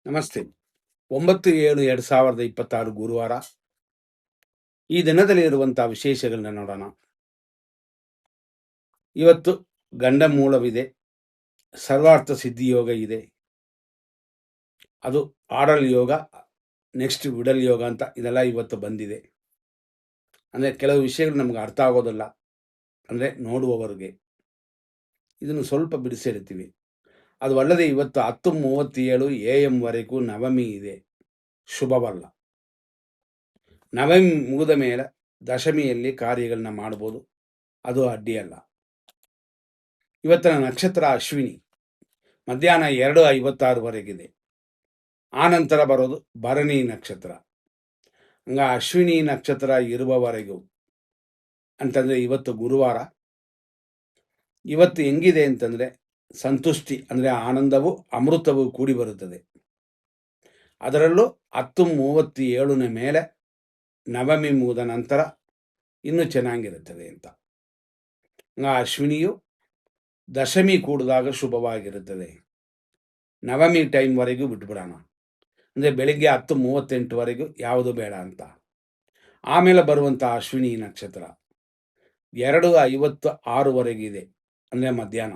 ನಮಸ್ತೆ. 9/7/2026 ಗುರುವಾರ. ಈ ದಿನದಲ್ಲಿ ಇರುವಂತಹ ವಿಶೇಷಗಳನ್ನ ನೋಡೋಣ. ಇವತ್ತು ಗಂಡ ಮೂಲವಿದೆ, ಸರ್ವಾರ್ಥ ಸಿದ್ಧಿ ಯೋಗ ಇದೆ. ಅದು ಆಡಲ್ ಯೋಗ, ನೆಕ್ಸ್ಟ್ ವಿಡಲ್ ಯೋಗ ಅಂತ ಇದೆಲ್ಲ ಇವತ್ತು ಬಂದಿದೆ. ಅಂದರೆ ಕೆಲವು ವಿಷಯಗಳು ನಮ್ಗೆ ಅರ್ಥ ಆಗೋದಿಲ್ಲ, ಅಂದರೆ ನೋಡುವವರಿಗೆ. ಇದನ್ನು ಸ್ವಲ್ಪ ಬಿಡಿಸಿರ್ತೀವಿ. ಅದು ಅಲ್ಲದೆ ಇವತ್ತು 10:37 AM ವರೆಗೂ ನವಮಿ ಇದೆ, ಶುಭವಲ್ಲ. ನವಮಿ ಮುಗಿದ ಮೇಲೆ ದಶಮಿಯಲ್ಲಿ ಕಾರ್ಯಗಳನ್ನ ಮಾಡ್ಬೋದು, ಅದು ಅಡ್ಡಿಯಲ್ಲ. ಇವತ್ತಿನ ನಕ್ಷತ್ರ ಅಶ್ವಿನಿ, ಮಧ್ಯಾಹ್ನ 2:56ವರೆಗಿದೆ. ಆನಂತರ ಬರೋದು ಭರಣಿ ನಕ್ಷತ್ರ. ಹಂಗ ಅಶ್ವಿನಿ ನಕ್ಷತ್ರ ಇರುವವರೆಗೂ ಅಂತಂದರೆ ಇವತ್ತು ಗುರುವಾರ. ಇವತ್ತು ಹೆಂಗಿದೆ ಅಂತಂದರೆ ಸಂತುಷ್ಟಿ, ಅಂದರೆ ಆನಂದವು ಅಮೃತವು ಕೂಡಿ ಬರುತ್ತದೆ. ಅದರಲ್ಲೂ 10:37 ಮೇಲೆ ನವಮಿ ಮುಗಿದ ನಂತರ ಇನ್ನೂ ಚೆನ್ನಾಗಿರುತ್ತದೆ ಅಂತ. ಅಶ್ವಿನಿಯು ದಶಮಿ ಕೂಡಿದಾಗ ಶುಭವಾಗಿರುತ್ತದೆ. ನವಮಿ ಟೈಮ್ವರೆಗೂ ಬಿಟ್ಬಿಡೋಣ, ಅಂದರೆ ಬೆಳಿಗ್ಗೆ 10:38ವರೆಗೂ ಯಾವುದು ಬೇಡ ಅಂತ. ಆಮೇಲೆ ಬರುವಂಥ ಅಶ್ವಿನಿ ನಕ್ಷತ್ರ 2:56ವರೆಗಿದೆ, ಅಂದರೆ ಮಧ್ಯಾಹ್ನ,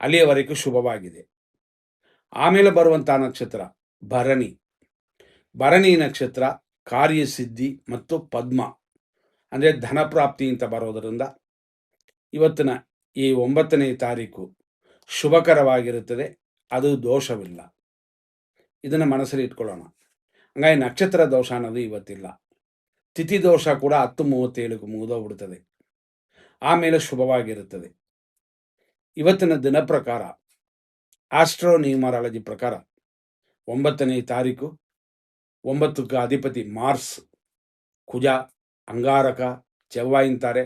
ಅಲ್ಲಿಯವರೆಗೂ ಶುಭವಾಗಿದೆ. ಆಮೇಲೆ ಬರುವಂಥ ನಕ್ಷತ್ರ ಭರಣಿ. ಭರಣಿ ನಕ್ಷತ್ರ ಕಾರ್ಯಸಿದ್ಧಿ ಮತ್ತು ಪದ್ಮ, ಅಂದರೆ ಧನಪ್ರಾಪ್ತಿ ಅಂತ ಬರೋದರಿಂದ ಇವತ್ತಿನ ಈ 9ನೇ ತಾರೀಕು ಶುಭಕರವಾಗಿರುತ್ತದೆ, ಅದು ದೋಷವಿಲ್ಲ. ಇದನ್ನು ಮನಸ್ಸಲ್ಲಿ ಇಟ್ಕೊಳ್ಳೋಣ. ಹಂಗಾಗಿ ನಕ್ಷತ್ರ ದೋಷ ಅನ್ನೋದು ಇವತ್ತಿಲ್ಲ. ತಿಥಿ ದೋಷ ಕೂಡ 10:37ಕ್ಕೆ ಮುಗಿದೋಗ್ಬಿಡ್ತದೆ, ಆಮೇಲೆ ಶುಭವಾಗಿರುತ್ತದೆ. ಇವತ್ತಿನ ದಿನ ಪ್ರಕಾರ, ಆಸ್ಟ್ರೋ ನ್ಯೂಮರಾಲಜಿ ಪ್ರಕಾರ 9ನೇ ತಾರೀಕು 9ಕ್ಕೆ ಅಧಿಪತಿ ಮಾರ್ಸ್, ಕುಜ, ಅಂಗಾರಕ, ಚೆವ್ವಾಯಿಂತಾರೆ.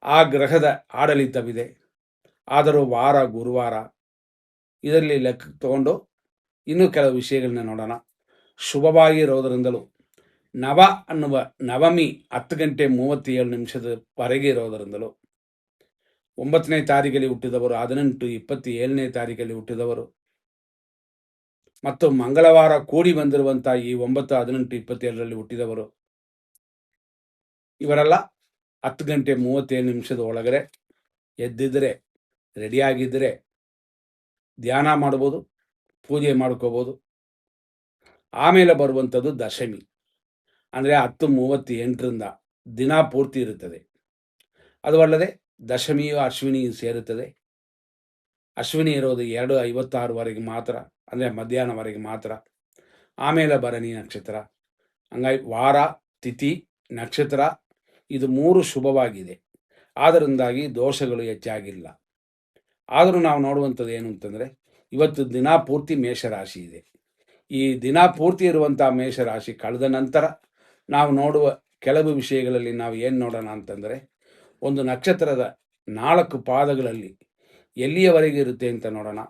ಆ ಗ್ರಹದ ಆಡಳಿತವಿದೆ. ಆದರೂ ವಾರ ಗುರುವಾರ. ಇದರಲ್ಲಿ ಲೆಕ್ಕ ತಗೊಂಡು ಇನ್ನೂ ಕೆಲವು ವಿಷಯಗಳನ್ನ ನೋಡೋಣ. ಶುಭವಾಗಿರೋದರಿಂದಲೂ ನವ ಅನ್ನುವ ನವಮಿ 10:37 ಇರೋದರಿಂದಲೂ 9ನೇ ತಾರೀಕಲ್ಲಿ ಹುಟ್ಟಿದವರು, 18, 27ನೇ ತಾರೀಕಲ್ಲಿ ಹುಟ್ಟಿದವರು ಮತ್ತು ಮಂಗಳವಾರ ಕೂಡಿ ಬಂದಿರುವಂಥ ಈ 9, 18, 27ರಲ್ಲಿ ಹುಟ್ಟಿದವರು, ಇವರೆಲ್ಲ 10:37 ಒಳಗಡೆ ಎದ್ದಿದ್ರೆ, ರೆಡಿಯಾಗಿದ್ದರೆ ಧ್ಯಾನ ಮಾಡ್ಬೋದು, ಪೂಜೆ ಮಾಡ್ಕೋಬೋದು. ಆಮೇಲೆ ಬರುವಂಥದ್ದು ದಶಮಿ, ಅಂದರೆ 10:38ರಿಂದ ದಿನ ಪೂರ್ತಿ ಇರುತ್ತದೆ. ಅದು ಅಲ್ಲದೆ ದಶಮಿಯು ಅಶ್ವಿನಿಯು ಸೇರುತ್ತದೆ. ಅಶ್ವಿನಿ ಇರೋದು 2:56ವರೆಗೆ ಮಾತ್ರ, ಅಂದರೆ ಮಧ್ಯಾಹ್ನವರೆಗೆ ಮಾತ್ರ. ಆಮೇಲೆ ಭರಣಿ ನಕ್ಷತ್ರ. ಹಂಗಾಗಿ ವಾರ, ತಿಥಿ, ನಕ್ಷತ್ರ ಇದು 3 ಶುಭವಾಗಿದೆ. ಆದ್ದರಿಂದಾಗಿ ದೋಷಗಳು ಹೆಚ್ಚಾಗಿಲ್ಲ. ಆದರೂ ನಾವು ನೋಡುವಂಥದ್ದು ಏನು ಅಂತಂದರೆ, ಇವತ್ತು ದಿನ ಪೂರ್ತಿ ಮೇಷರಾಶಿ ಇದೆ. ಈ ದಿನ ಪೂರ್ತಿ ಇರುವಂಥ ಮೇಷರಾಶಿ ಕಳೆದ ನಂತರ ನಾವು ನೋಡುವ ಕೆಲವು ವಿಷಯಗಳಲ್ಲಿ ನಾವು ಏನು ನೋಡೋಣ ಅಂತಂದರೆ, ಒಂದು ನಕ್ಷತ್ರದ 4 ಪಾದಗಳಲ್ಲಿ ಎಲ್ಲಿಯವರೆಗೆ ಇರುತ್ತೆ ಅಂತ ನೋಡೋಣ.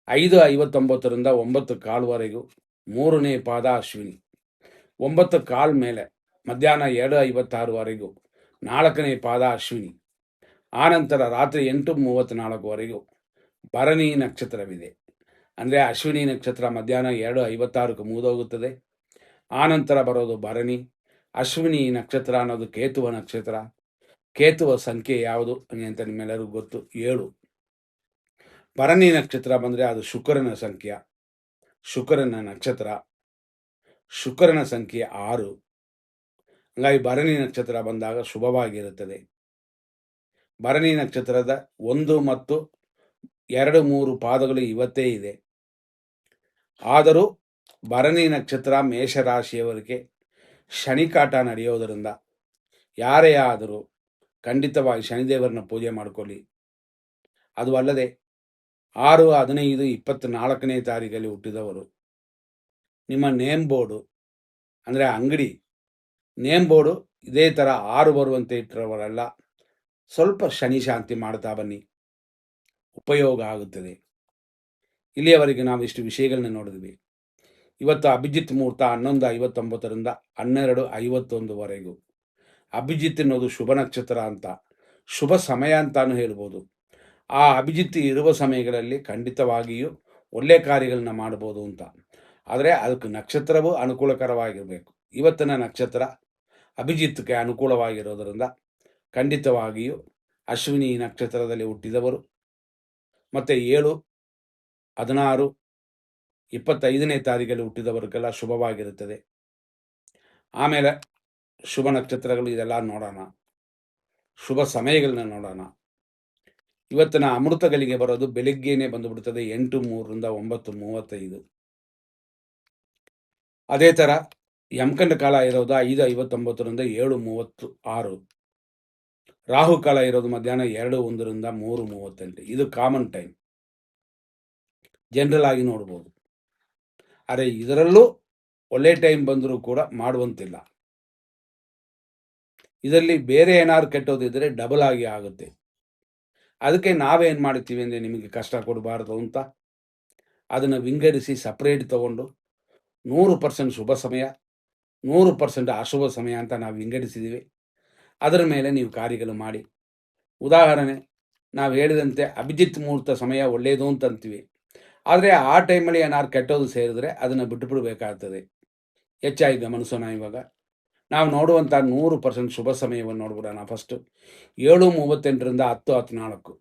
5:59ರಿಂದ 9:15ವರೆಗೂ 3ನೇ ಪಾದ ಅಶ್ವಿನಿ. 9:15 ಮೇಲೆ ಮಧ್ಯಾಹ್ನ 2:56ವರೆಗೂ 4ನೇ ಪಾದ ಅಶ್ವಿನಿ. ಆನಂತರ ರಾತ್ರಿ 8:34ವರೆಗೂ ಭರಣಿ ನಕ್ಷತ್ರವಿದೆ. ಅಂದರೆ ಅಶ್ವಿನಿ ನಕ್ಷತ್ರ ಮಧ್ಯಾಹ್ನ 2:56ಕ್ಕೆ ಮುಗಿದೋಗುತ್ತದೆ. ಆನಂತರ ಬರೋದು ಭರಣಿ. ಅಶ್ವಿನಿ ನಕ್ಷತ್ರ ಅನ್ನೋದು ಕೇತುವ ನಕ್ಷತ್ರ. ಕೇತುವ ಸಂಖ್ಯೆ ಯಾವುದು ಅಂತ ನಿಮ್ಮೆಲ್ಲರಿಗೂ ಗೊತ್ತು, 7. ಭರಣಿ ನಕ್ಷತ್ರ ಬಂದರೆ ಅದು ಶುಕ್ರನ ಸಂಖ್ಯೆ, ಶುಕ್ರನ ನಕ್ಷತ್ರ, ಶುಕ್ರನ ಸಂಖ್ಯೆ 6. ಹಂಗಾಗಿ ಭರಣಿ ನಕ್ಷತ್ರ ಬಂದಾಗ ಶುಭವಾಗಿರುತ್ತದೆ. ಭರಣಿ ನಕ್ಷತ್ರದ 1 ಮತ್ತು 2, 3 ಪಾದಗಳು ಇವತ್ತೇ ಇದೆ. ಆದರೂ ಭರಣಿ ನಕ್ಷತ್ರ ಮೇಷರಾಶಿಯವರಿಗೆ ಶನಿಕಾಟ ನಡೆಯೋದರಿಂದ ಯಾರೇ ಆದರೂ ಖಂಡಿತವಾಗಿ ಶನಿದೇವರನ್ನ ಪೂಜೆ ಮಾಡಿಕೊಳ್ಳಿ. ಅದು ಅಲ್ಲದೆ 6, 15, 24ನೇ ತಾರೀಕಲ್ಲಿ ಹುಟ್ಟಿದವರು, ನಿಮ್ಮ ನೇಮ್ ಬೋರ್ಡು, ಅಂದರೆ ಅಂಗಡಿ ನೇಮ್ ಬೋರ್ಡು ಇದೇ ಥರ 6 ಬರುವಂತೆ ಇಟ್ಟಿರೋವರೆಲ್ಲ ಸ್ವಲ್ಪ ಶನಿ ಶಾಂತಿ ಮಾಡ್ತಾ ಬನ್ನಿ, ಉಪಯೋಗ ಆಗುತ್ತದೆ. ಇಲ್ಲಿಯವರೆಗೆ ನಾವು ಇಷ್ಟು ವಿಷಯಗಳನ್ನ ನೋಡಿದ್ವಿ. ಇವತ್ತು ಅಭಿಜಿತ್ ಮುಹೂರ್ತ 11:59ರಿಂದ 12:51ವರೆಗೂ. ಅಭಿಜಿತ್ ಅನ್ನೋದು ಶುಭ ನಕ್ಷತ್ರ ಅಂತ, ಶುಭ ಸಮಯ ಅಂತಾನು ಹೇಳ್ಬೋದು. ಆ ಅಭಿಜಿತ್ ಇರುವ ಸಮಯಗಳಲ್ಲಿ ಖಂಡಿತವಾಗಿಯೂ ಒಳ್ಳೆಯ ಕಾರ್ಯಗಳನ್ನ ಮಾಡ್ಬೋದು ಅಂತ. ಆದರೆ ಅದಕ್ಕೆ ನಕ್ಷತ್ರವೂ ಅನುಕೂಲಕರವಾಗಿರಬೇಕು. ಇವತ್ತಿನ ನಕ್ಷತ್ರ ಅಭಿಜಿತ್ಗೆ ಅನುಕೂಲವಾಗಿರೋದರಿಂದ ಖಂಡಿತವಾಗಿಯೂ ಅಶ್ವಿನಿ ನಕ್ಷತ್ರದಲ್ಲಿ ಹುಟ್ಟಿದವರು ಮತ್ತು 7, 16, 25ನೇ ತಾರೀಕಲ್ಲಿ ಹುಟ್ಟಿದವರಿಗೆಲ್ಲ ಶುಭವಾಗಿರುತ್ತದೆ. ಆಮೇಲೆ ಶುಭ ನಕ್ಷತ್ರಗಳು ಇದೆಲ್ಲ ನೋಡೋಣ, ಶುಭ ಸಮಯಗಳನ್ನ ನೋಡೋಣ. ಇವತ್ತಿನ ಅಮೃತಗಳಿಗೆ ಬರೋದು ಬೆಳಿಗ್ಗೆನೇ ಬಂದುಬಿಡ್ತದೆ 8:03ರಿಂದ 9:35. ಅದೇ ಥರ ಯಮಕಂಡ ಕಾಲ ಇರೋದು 5:59ರಿಂದ 7:36. ರಾಹುಕಾಲ ಇರೋದು ಮಧ್ಯಾಹ್ನ 2:01ರಿಂದ 3:38. ಇದು ಕಾಮನ್ ಟೈಮ್, ಜನರಲ್ ಆಗಿ ನೋಡ್ಬೋದು. ಆದರೆ ಇದರಲ್ಲೂ ಒಳ್ಳೆ ಟೈಮ್ ಬಂದರೂ ಕೂಡ ಮಾಡುವಂತಿಲ್ಲ. ಇದರಲ್ಲಿ ಬೇರೆ ಏನಾದ್ರು ಕೆಟ್ಟೋದಿದ್ದರೆ ಡಬಲ್ ಆಗಿ ಆಗುತ್ತೆ. ಅದಕ್ಕೆ ನಾವೇನು ಮಾಡ್ತೀವಿ ಅಂದರೆ ನಿಮಗೆ ಕಷ್ಟ ಕೊಡಬಾರ್ದು ಅಂತ ಅದನ್ನು ವಿಂಗಡಿಸಿ ಸಪ್ರೇಟ್ ತಗೊಂಡು 100% ಶುಭ ಸಮಯ, 100% ಅಶುಭ ಸಮಯ ಅಂತ ನಾವು ವಿಂಗಡಿಸಿದ್ದೀವಿ. ಅದರ ಮೇಲೆ ನೀವು ಕಾರ್ಯಗಳು ಮಾಡಿ. ಉದಾಹರಣೆ, ನಾವು ಹೇಳಿದಂತೆ ಅಭಿಜಿತ್ ಮುಹೂರ್ತ ಸಮಯ ಒಳ್ಳೆಯದು ಅಂತ ಅಂತೀವಿ. ಆದರೆ ಆ ಟೈಮಲ್ಲಿ ಏನಾದ್ರು ಕೆಟ್ಟೋದು ಸೇರಿದ್ರೆ ಅದನ್ನು ಬಿಟ್ಟುಬಿಡಬೇಕಾಗ್ತದೆ. ಹೆಚ್ಚಾಗಿ ಗಮನಿಸೋಣ. ಇವಾಗ ನಾವು ನೋಡುವಂಥ 100% ಶುಭ ಸಮಯವನ್ನು ನೋಡ್ಬಿಡೋಣ. ಫಸ್ಟು 7:38ರಿಂದ 10:14,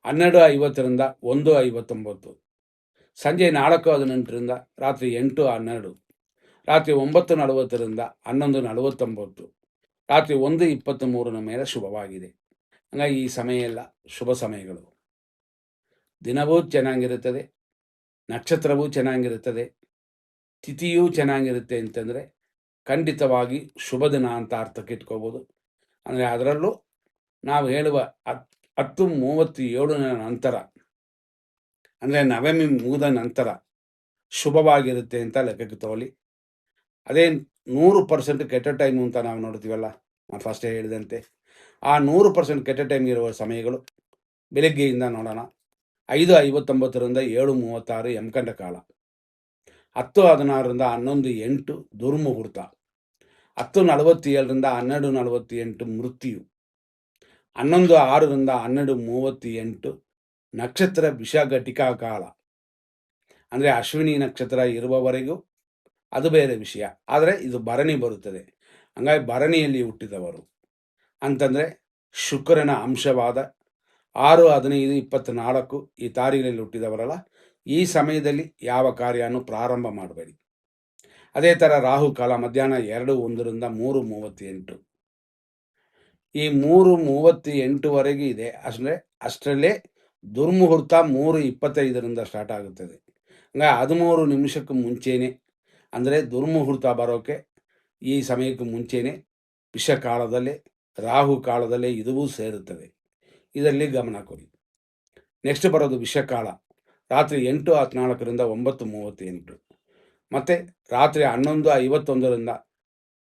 12:50ರಿಂದ 1:59, ಸಂಜೆ 4:18ರಿಂದ ರಾತ್ರಿ 8:12, ರಾತ್ರಿ 9:40ರಿಂದ 11:49, ರಾತ್ರಿ 1:23 ಮೇಲೆ ಶುಭವಾಗಿದೆ. ಹಂಗಾಗಿ ಈ ಸಮಯ ಎಲ್ಲ ಶುಭ ಸಮಯಗಳು. ದಿನವೂ ಚೆನ್ನಾಗಿರುತ್ತದೆ, ನಕ್ಷತ್ರವೂ ಚೆನ್ನಾಗಿರುತ್ತದೆ, ತಿಥಿಯೂ ಚೆನ್ನಾಗಿರುತ್ತೆ ಅಂತಂದರೆ ಖಂಡಿತವಾಗಿ ಶುಭ ದಿನ ಅಂತ ಅರ್ಥಕ್ಕೆ ಇಟ್ಕೋಬೋದು. ಅಂದರೆ ಅದರಲ್ಲೂ ನಾವು ಹೇಳುವ 10:37 ನಂತರ, ಅಂದರೆ ನವಮಿ ಮುಗಿದ ನಂತರ ಶುಭವಾಗಿರುತ್ತೆ ಅಂತ ಲೆಕ್ಕಕ್ಕೆ ತಗೊಳ್ಳಿ. ಅದೇ 100% ಕೆಟ್ಟ ಟೈಮು ಅಂತ ನಾವು ನೋಡ್ತೀವಲ್ಲ, ನಾನು ಫಸ್ಟೇ ಹೇಳಿದಂತೆ, ಆ 100% ಕೆಟ್ಟ ಟೈಮ್ ಇರುವ ಸಮಯಗಳು ಬೆಳಗ್ಗೆಯಿಂದ ನೋಡೋಣ. 5:59ರಿಂದ 7:36 ಯಮಕಂಡ ಕಾಲ, 10:16ರಿಂದ 11:08 ದುರ್ಮುಹೂರ್ತ, 10:47ರಿಂದ 12:48 ಮೃತ್ಯು, 11:06ರಿಂದ 12:38 ನಕ್ಷತ್ರ ವಿಷಘಟಿಕಾ ಕಾಲ. ಅಂದರೆ ಅಶ್ವಿನಿ ನಕ್ಷತ್ರ ಇರುವವರೆಗೂ ಅದು ಬೇರೆ ವಿಷಯ. ಆದರೆ ಇದು ಭರಣಿ ಬರುತ್ತದೆ. ಹಂಗಾಗಿ ಭರಣಿಯಲ್ಲಿ ಹುಟ್ಟಿದವರು ಅಂತಂದರೆ ಶುಕ್ರನ ಅಂಶವಾದ 6-15-24 ಈ ತಾರೀಖಲ್ಲಿ ಹುಟ್ಟಿದವರಲ್ಲ, ಈ ಸಮಯದಲ್ಲಿ ಯಾವ ಕಾರ್ಯನೂ ಪ್ರಾರಂಭ ಮಾಡಬೇಡಿ. ಅದೇ ಥರ ರಾಹುಕಾಲ ಮಧ್ಯಾಹ್ನ 2:01ರಿಂದ 3:38. ಈ 3:38ವರೆಗೆ ಇದೆ. ಅಷ್ಟರಲ್ಲೇ ದುರ್ಮುಹೂರ್ತ 3:25ರಿಂದ ಸ್ಟಾರ್ಟ್ ಆಗುತ್ತದೆ. ಹಂಗಾಗಿ 13 ನಿಮಿಷಕ್ಕೆ ಮುಂಚೆನೇ, ಅಂದರೆ ದುರ್ಮುಹೂರ್ತ ಬರೋಕ್ಕೆ ಈ ಸಮಯಕ್ಕೆ ಮುಂಚೆನೇ ವಿಷಕಾಲದಲ್ಲೇ, ರಾಹು ಕಾಲದಲ್ಲೇ ಇದೂ ಸೇರುತ್ತದೆ. ಇದರಲ್ಲಿ ಗಮನ ಕೊಡಿ. ನೆಕ್ಸ್ಟ್ ಬರೋದು ವಿಷಕಾಲ, ರಾತ್ರಿ 8:14ರಿಂದ 9:38, ಮತ್ತು ರಾತ್ರಿ 11:51ರಿಂದ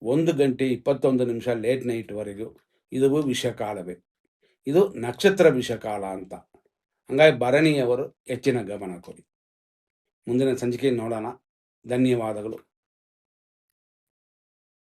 1:21 ಲೇಟ್ ನೈಟ್ವರೆಗೂ ಇದು ವಿಷಕಾಲವೇ. ಇದು ನಕ್ಷತ್ರ ವಿಷಕಾಲ ಅಂತ. ಹಂಗಾಗಿ ಭರಣಿಯವರು ಹೆಚ್ಚಿನ ಗಮನ ಕೊಡಿ. ಮುಂದಿನ ಸಂಚಿಕೆಯಲ್ಲಿ ನೋಡೋಣ. ಧನ್ಯವಾದಗಳು.